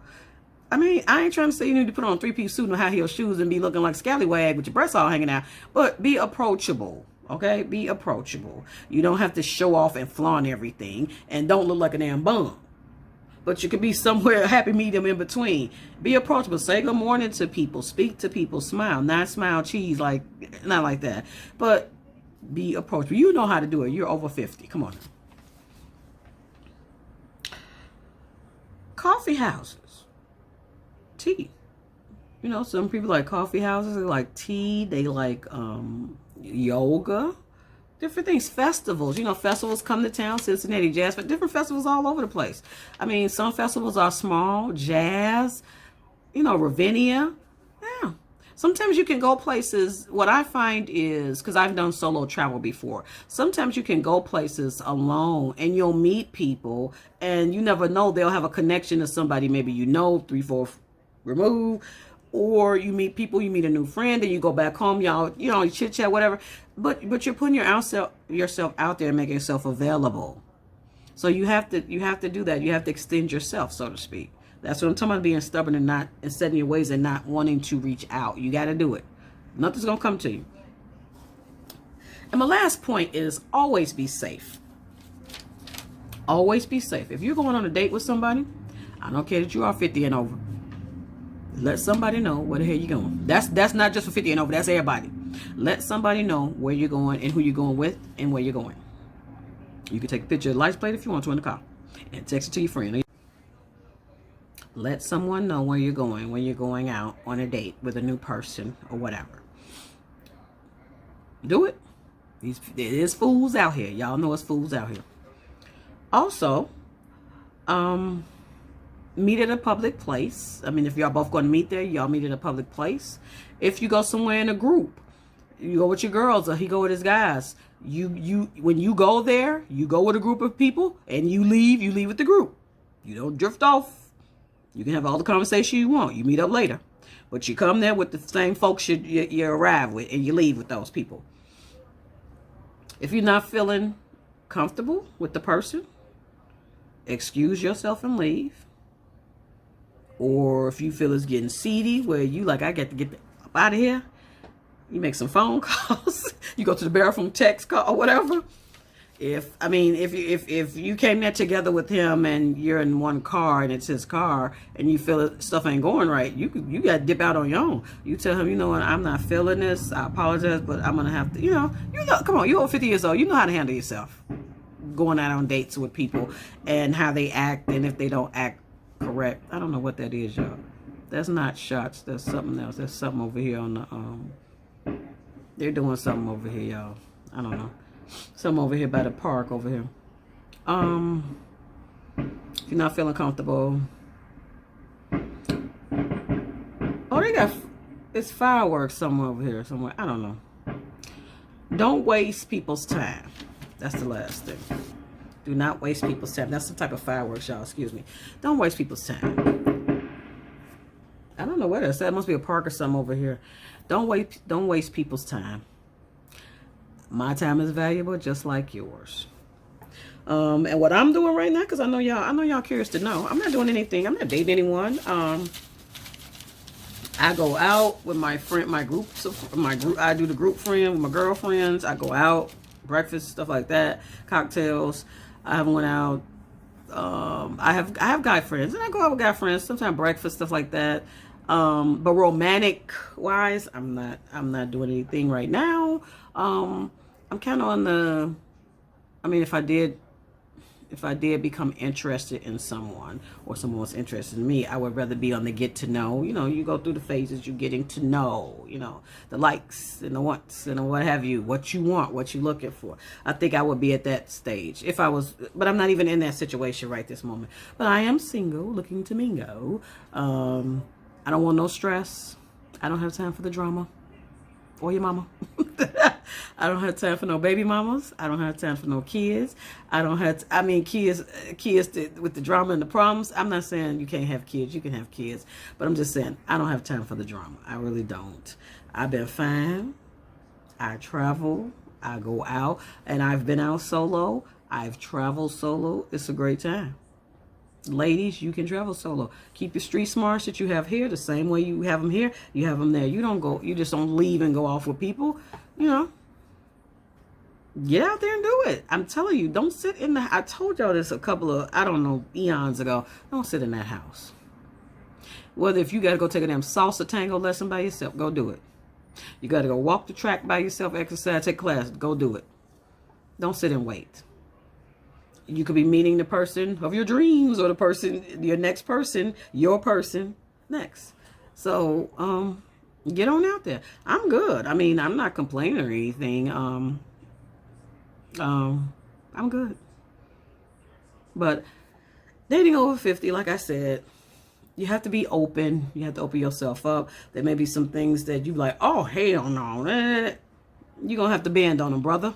I mean, I ain't trying to say you need to put on a 3-piece suit and high heel shoes and be looking like scallywag with your breasts all hanging out, but be approachable, okay? Be approachable. You don't have to show off and flaunt everything, and don't look like an damn bum. But you could be somewhere, a happy medium in between. Be approachable. Say good morning to people. Speak to people. Smile. Not smile cheese, like, not like that. But be approachable. You know how to do it. You're over 50. Come on. Coffee houses. Tea. You know, some people like coffee houses, they like tea, they like yoga, different things. Festivals, you know, festivals come to town, Cincinnati Jazz, but different festivals all over the place. I mean, some festivals are small, jazz, you know, Ravinia. Yeah. Sometimes you can go places. What I find is, because I've done solo travel before, sometimes you can go places alone and you'll meet people and you never know, they'll have a connection to somebody maybe you know, 3, 4 remove, or you meet people, you meet a new friend, and you go back home, y'all, you know, you chit chat, whatever. But you're putting yourself out there and making yourself available. So you have to do that. You have to extend yourself, so to speak. That's what I'm talking about, being stubborn and setting your ways and not wanting to reach out. You got to do it. Nothing's gonna come to you. And my last point is always be safe. Always be safe. If you're going on a date with somebody, I don't care that you are 50 and over. Let somebody know where the hell you're going. That's not just for 50 and over. That's everybody. Let somebody know where you're going and who you're going with and where you're going. You can take a picture of the license plate if you want to in the car and text it to your friend. Let someone know where you're going when you're going out on a date with a new person or whatever. Do it. There's fools out here. Y'all know it's fools out here. Also, meet at a public place. I mean, if y'all both going to meet there, y'all meet at a public place. If you go somewhere in a group, you go with your girls or he go with his guys. When you go there, you go with a group of people and you leave with the group. You don't drift off. You can have all the conversation you want. You meet up later. But you come there with the same folks you arrive with and you leave with those people. If you're not feeling comfortable with the person, excuse yourself and leave. Or if you feel it's getting seedy, where you like, I got to get up out of here, you make some phone calls. You go to the bathroom, text call or whatever. If you came there together with him and you're in one car and it's his car and you feel stuff ain't going right, you got to dip out on your own. You tell him, you know what, I'm not feeling this. I apologize, but I'm gonna have to, you know, come on, you're over 50 years old. You know how to handle yourself. Going out on dates with people and how they act, and if they don't act correct. I don't know what that is, y'all. That's not shots. That's something else. There's something over here on the they're doing something over here, y'all. I don't know. Something over here by the park over here. If you're not feeling comfortable. Oh, it's fireworks somewhere over here somewhere. I don't know. Don't waste people's time. That's the last thing. Do not waste people's time. That's the type of fireworks, y'all. Excuse me. Don't waste people's time. I don't know where that's at. It must be a park or something over here. Don't waste people's time. My time is valuable, just like yours. And what I'm doing right now, because I know y'all curious to know. I'm not doing anything. I'm not dating anyone. I go out with my friend, my groups of my group. I do the group friend with my girlfriends. I go out, breakfast, stuff like that, cocktails. I haven't went out. I have guy friends, and I go out with guy friends. Sometimes breakfast, stuff like that. But romantic wise, I'm not doing anything right now. I'm kind of on the. I mean, if I did become interested in someone, or someone was interested in me, I would rather be on the get to know. You know, you go through the phases, you're getting to know, you know, the likes and the wants and what have you, what you want, what you're looking for. I think I would be at that stage if I was, but I'm not even in that situation right this moment. But I am single, looking to mingle. I don't want no stress. I don't have time for the drama. Or your mama. I don't have time for no baby mamas. I don't have time for no kids. I don't have, kids with the drama and the problems. I'm not saying you can't have kids. You can have kids. But I'm just saying, I don't have time for the drama. I really don't. I've been fine. I travel. I go out. And I've been out solo. I've traveled solo. It's a great time. Ladies, you can travel solo. Keep your street smarts that you have here the same way you have them here. You have them there. You just don't leave and go off with people. You know, get out there and do it. I'm telling you, don't sit in the. I told y'all this a couple of, I don't know, eons ago. Don't sit in that house. Whether if you got to go take a damn salsa tango lesson by yourself, go do it. You got to go walk the track by yourself, exercise, take class, go do it. Don't sit and wait. You could be meeting the person of your dreams, or the person, your next person, your person next. So, get on out there. I'm good. I mean, I'm not complaining or anything. I'm good. But dating over 50, like I said, you have to be open. You have to open yourself up. There may be some things that you like, oh, hell no. You're going to have to bend on them, brother.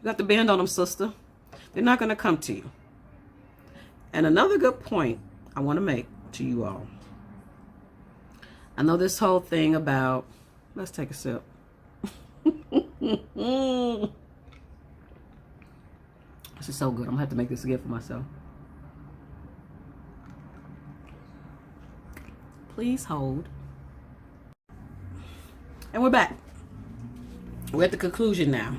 You have to bend on them, sister. They're not going to come to you. And another good point I want to make to you all. I know this whole thing about, let's take a sip. This is so good. I'm going to have to make this again for myself. Please hold. And we're back. We're at the conclusion now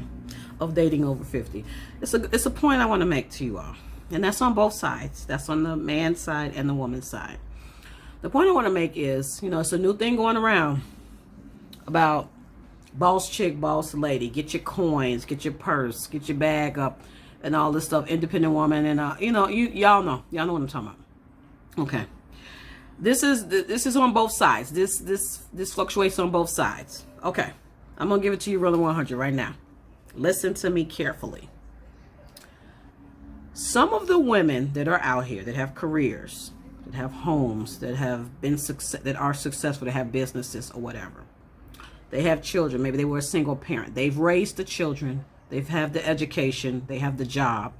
of dating over 50. It's a point I want to make to you all. And that's on both sides. That's on the man's side and the woman's side. The point I want to make is, you know, it's a new thing going around about boss chick, boss lady. Get your coins, get your purse, get your bag up, and all this stuff. Independent woman, and you know, y'all know what I'm talking about. Okay, this is on both sides. This fluctuates on both sides. Okay, I'm gonna give it to you rolling 100 right now. Listen to me carefully. Some of the women that are out here that have careers, that have homes, that have been that are successful, that have businesses or whatever. They have children. Maybe they were a single parent. They've raised the children. They've had the education. They have the job.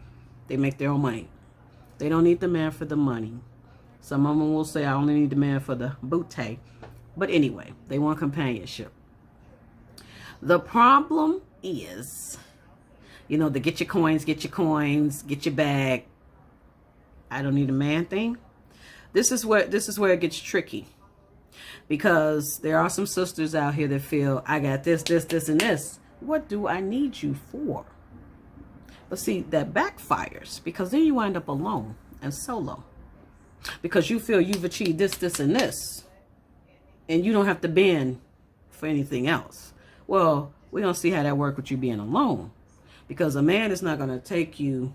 They make their own money. They don't need the man for the money. Some of them will say, I only need the man for the booty. But anyway, they want companionship. The problem is, you know, the get your coins, get your bag. I don't need a man thing. This is where it gets tricky, because there are some sisters out here that feel, I got this, and this. What do I need you for? But see, that backfires, because then you wind up alone and solo, because you feel you've achieved this, and this, and you don't have to bend for anything else. Well, we're going to see how that works with you being alone, because a man is not going to take you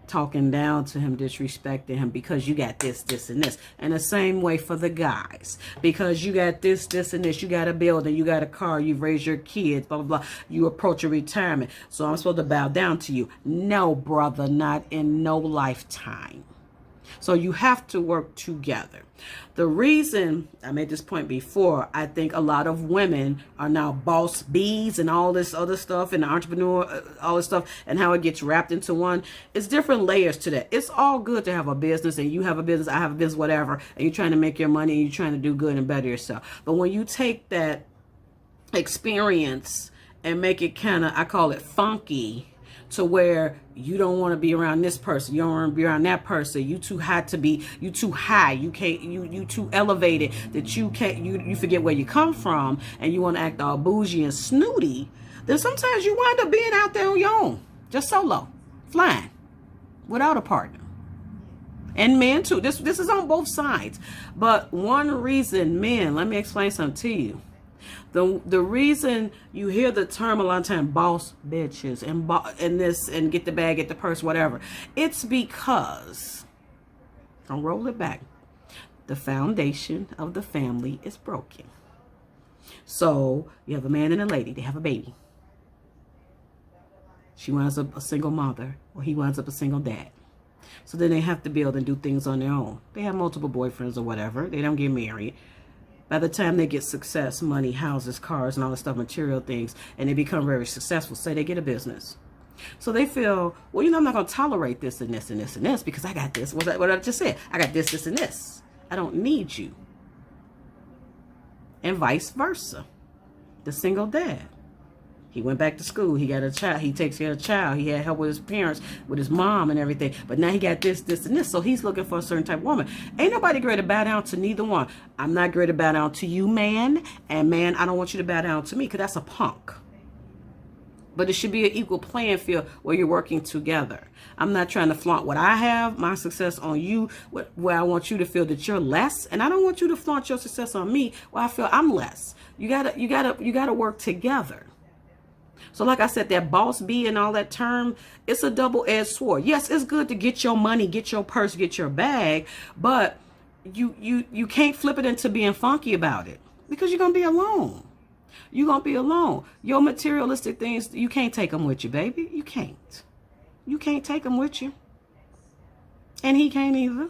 talking down to him, disrespecting him, because you got this, and this. And the same way for the guys, because you got this, and this. You got a building, you got a car, you've raised your kids, blah, blah, blah. You approach your retirement, so I'm supposed to bow down to you. No, brother, not in no lifetime. So you have to work together. The reason I made this point before, I think a lot of women are now boss bees and all this other stuff, and the entrepreneur, all this stuff, and how it gets wrapped into one. It's different layers to that. It's all good to have a business, and you have a business, I have a business, whatever, and you're trying to make your money, and you're trying to do good and better yourself. But when you take that experience and make it kind of, I call it funky, to where you don't want to be around this person, you don't want to be around that person, you too high to be, you too high, you can't, you too elevated that you can't, you forget where you come from, and you want to act all bougie and snooty, then sometimes you wind up being out there on your own, just solo, flying, without a partner. And men too. This is on both sides. But one reason men, let me explain something to you. The reason you hear the term a lot of time, boss bitches and this and get the bag, get the purse, whatever. It's because, I'll roll it back, the foundation of the family is broken. So you have a man and a lady. They have a baby. She winds up a single mother, or he winds up a single dad. So then they have to build and do things on their own. They have multiple boyfriends or whatever. They don't get married. By the time they get success, money, houses, cars, and all this stuff, material things, and they become very successful, say they get a business. So they feel, well, I'm not going to tolerate this and this and this and this because I got this. What I just said? I got this, this, and this. I don't need you. And vice versa. The single dad. He went back to school. He got a child. He takes care of a child. He had help with his parents, with his mom and everything. But now he got this, this, and this. So he's looking for a certain type of woman. Ain't nobody great to bow down to neither one. I'm not great to bow down to you, man. And man, I don't want you to bow down to me because that's a punk. But it should be an equal playing field where you're working together. I'm not trying to flaunt what I have, my success on you, where I want you to feel that you're less. And I don't want you to flaunt your success on me where I feel I'm less. You gotta work together. So like I said, that boss B and all that term, it's a double-edged sword. Yes, it's good to get your money, get your purse, get your bag, but you can't flip it into being funky about it because you're going to be alone. You're going to be alone. Your materialistic things, you can't take them with you, baby. You can't. You can't take them with you. And he can't either.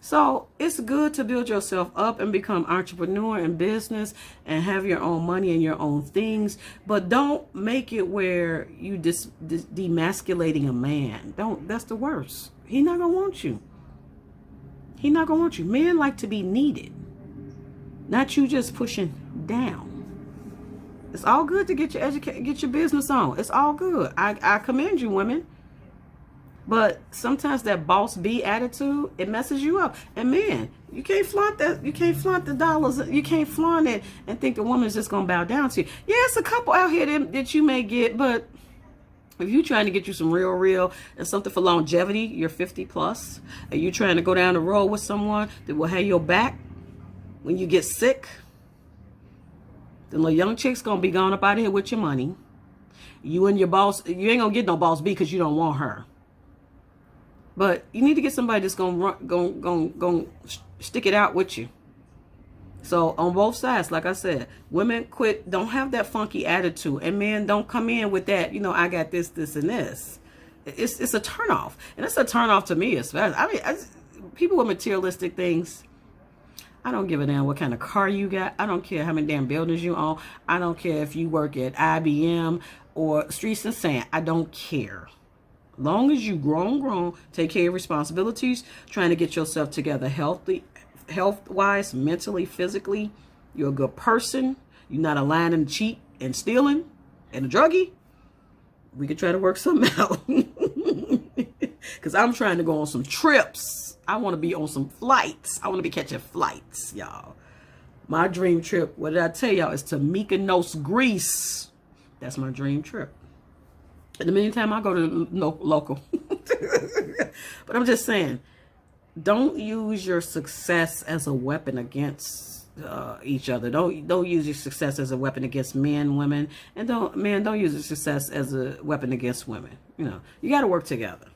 So it's good to build yourself up and become entrepreneur in business and have your own money and your own things. But don't make it where you demasculating a man. That's the worst. He's not going to want you. He's not going to want you. Men like to be needed. Not you just pushing down. It's all good to get your business on. It's all good. I commend you, women. But sometimes that boss B attitude, it messes you up. And man, you can't flaunt that. You can't flaunt the dollars. You can't flaunt it and think the woman's just going to bow down to you. Yeah, it's a couple out here that you may get. But if you're trying to get you some real and something for longevity, you're 50 plus, and you're trying to go down the road with someone that will have your back when you get sick, the little young chick's going to be gone up out of here with your money. You and your boss, you ain't going to get no boss B because you don't want her. But you need to get somebody that's gonna stick it out with you. So on both sides, like I said, women don't have that funky attitude, and men don't come in with that. I got this, this, and this. It's a turnoff, and it's a turnoff to me especially. I mean, people with materialistic things. I don't give a damn what kind of car you got. I don't care how many damn buildings you own. I don't care if you work at IBM or Streets and Sand. I don't care. Long as you grown, take care of responsibilities, trying to get yourself together health-wise, mentally, physically, you're a good person, you're not a lying and cheat and stealing and a druggie, we could try to work something out. Because I'm trying to go on some trips. I want to be on some flights. I want to be catching flights, y'all. My dream trip, what did I tell y'all, is to Mykonos, Greece. That's my dream trip. In the meantime, I go to local. But I'm just saying, don't use your success as a weapon against each other. Don't use your success as a weapon against men, women, and don't use your success as a weapon against women. You got to work together.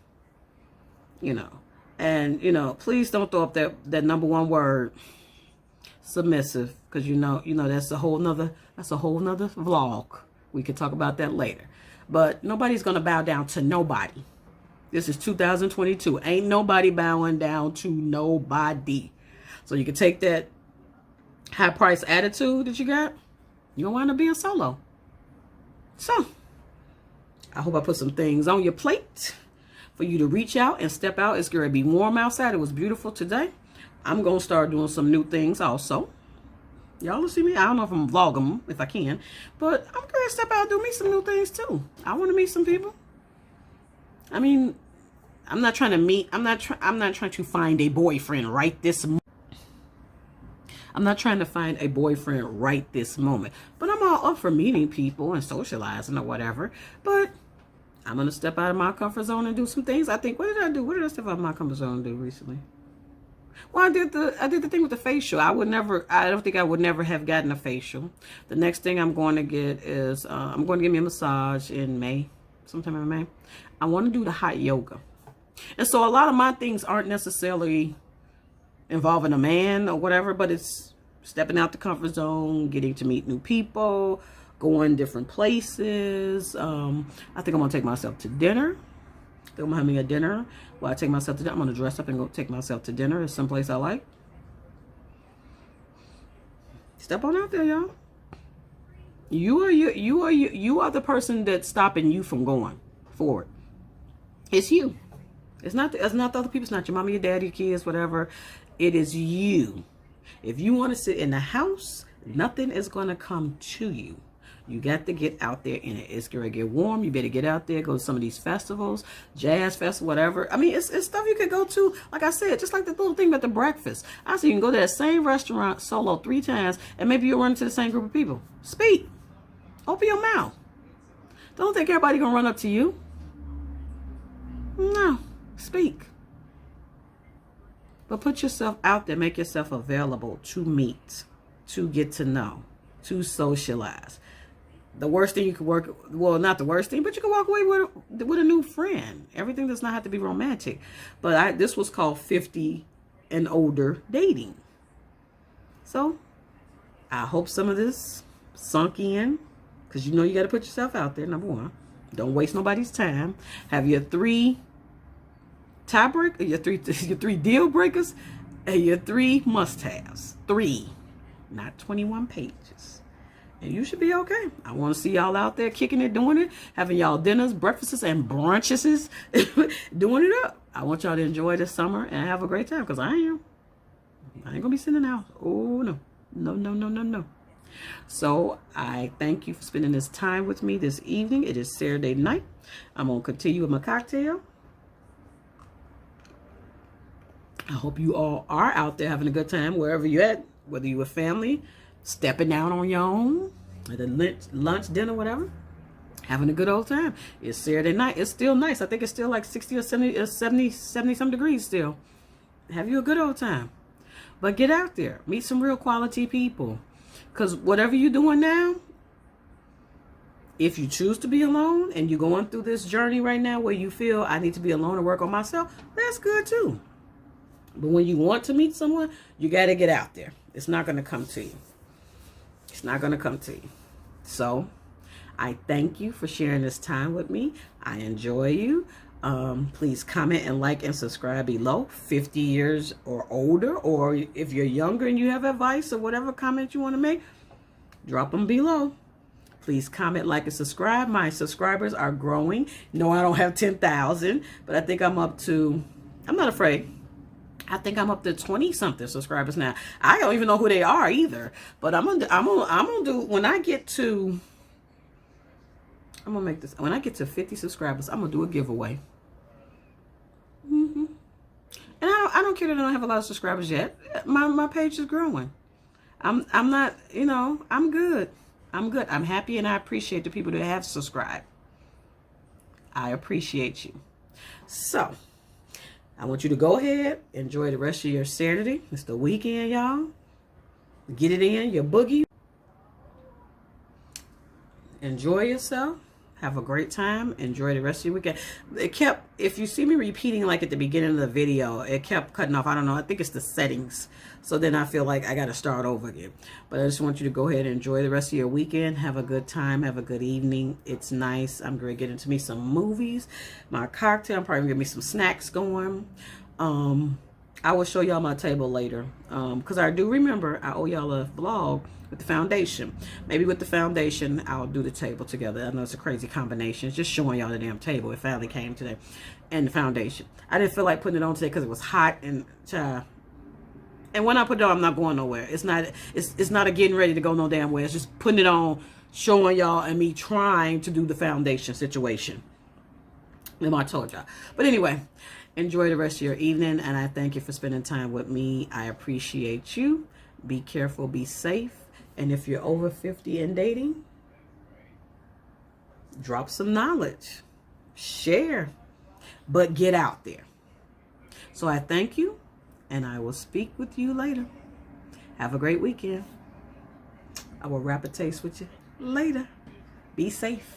And please don't throw up that number one word, submissive, because that's a whole nother vlog. We can talk about that later. But nobody's going to bow down to nobody. This is 2022. Ain't nobody bowing down to nobody. So you can take that high price attitude that you got. You're going to wind up being solo. So I hope I put some things on your plate for you to reach out and step out. It's going to be warm outside. It was beautiful today. I'm going to start doing some new things also. Y'all will see me. I don't know if I'm vlogging if I can, but I'm gonna step out and do me some new things too. I want to meet some people. I mean, I'm not trying to meet. I'm not trying to find a boyfriend right this. I'm not trying to find a boyfriend right this moment, but I'm all up for meeting people and socializing or whatever. But I'm gonna step out of my comfort zone and do some things. I think. What did I do? What did I step out of my comfort zone and do recently? Well, I did the thing with the facial. I don't think I would never have gotten a facial. The next thing I'm going to get is I'm going to give me a massage in May, sometime in May. I want to do the hot yoga, and so a lot of my things aren't necessarily involving a man or whatever, but it's stepping out the comfort zone, getting to meet new people, going different places. I think I'm gonna take myself to dinner. I think I'm having a dinner. While I take myself to dinner, I'm gonna dress up and go take myself to dinner at someplace I like. Step on out there, y'all. You are the person that's stopping you from going forward. It's you. It's not the other people. It's not your mama, your daddy, your kids, whatever. It is you. If you want to sit in the house, nothing is going to come to you. You got to get out there in it. It's going to get warm. You better get out there, go to some of these festivals, jazz festival, whatever. I mean, it's stuff you could go to. Like I said, just like the little thing about the breakfast. I say you can go to that same restaurant solo 3 times, and maybe you'll run into the same group of people. Speak. Open your mouth. Don't think everybody going to run up to you. No. Speak. But put yourself out there. Make yourself available to meet, to get to know, to socialize. The worst thing you could well, not the worst thing, but you can walk away with a new friend. Everything does not have to be romantic. But this was called 50 and older dating. So I hope some of this sunk in, because you know you got to put yourself out there, number one. Don't waste nobody's time. Have your 3 tiebreaker, your three deal breakers, and your 3 must-haves. 3, not 21 pages. And you should be okay. I want to see y'all out there kicking it, doing it, having y'all dinners, breakfasts, and brunches, doing it up. I want y'all to enjoy this summer and have a great time, because I am. I ain't going to be sitting in the house. Oh, no. No, no, no, no, no. So I thank you for spending this time with me this evening. It is Saturday night. I'm going to continue with my cocktail. I hope you all are out there having a good time wherever you're at, whether you're with family, stepping out on your own, at a lunch, dinner, whatever, having a good old time. It's Saturday night. It's still nice. I think it's still like 60 or 70 some degrees still. Have you a good old time. But get out there. Meet some real quality people. Because whatever you're doing now, if you choose to be alone and you're going through this journey right now where you feel I need to be alone and work on myself, that's good too. But when you want to meet someone, you got to get out there. It's not going to come to you. It's not going to come to you. So I thank you for sharing this time with me. I enjoy you. Please comment and like and subscribe below. 50 years or older, or if you're younger and you have advice or whatever comment you want to make, drop them below. Please comment, like, and subscribe. My subscribers are growing. No, I don't have 10,000, but I think I'm up to, I'm not afraid. I think I'm up to 20 something subscribers now. I don't even know who they are either. But I'm gonna do when I get to, I'm gonna make this, when I get to 50 subscribers, I'm gonna do a giveaway. And I don't care that I don't have a lot of subscribers yet. My page is growing. I'm not, you know, I'm good. I'm good. I'm happy, and I appreciate the people that have subscribed. I appreciate you. So I want you to go ahead, enjoy the rest of your Saturday. It's the weekend, y'all. Get it in, your boogie. Enjoy yourself. Have a great time. Enjoy the rest of your weekend. It kept, if you see me repeating like at the beginning of the video, it kept cutting off. I don't know. I think it's the settings. So then I feel like I got to start over again. But I just want you to go ahead and enjoy the rest of your weekend. Have a good time. Have a good evening. It's nice. I'm going to get into me some movies. My cocktail. I'm probably going to get me some snacks going. I will show y'all my table later. Because I do remember I owe y'all a vlog with the foundation. Maybe with the foundation, I'll do the table together. I know it's a crazy combination. It's just showing y'all the damn table. It finally came today. And the foundation. I didn't feel like putting it on today because it was hot and And when I put it on, I'm not going nowhere. It's not a getting ready to go no damn way. It's just putting it on, showing y'all, and me trying to do the foundation situation. I told y'all. But anyway, enjoy the rest of your evening, and I thank you for spending time with me. I appreciate you. Be careful, be safe, and if you're over 50 and dating, drop some knowledge, share, but get out there. So I thank you, and I will speak with you later. Have a great weekend. I will rap a taste with you later. Be safe.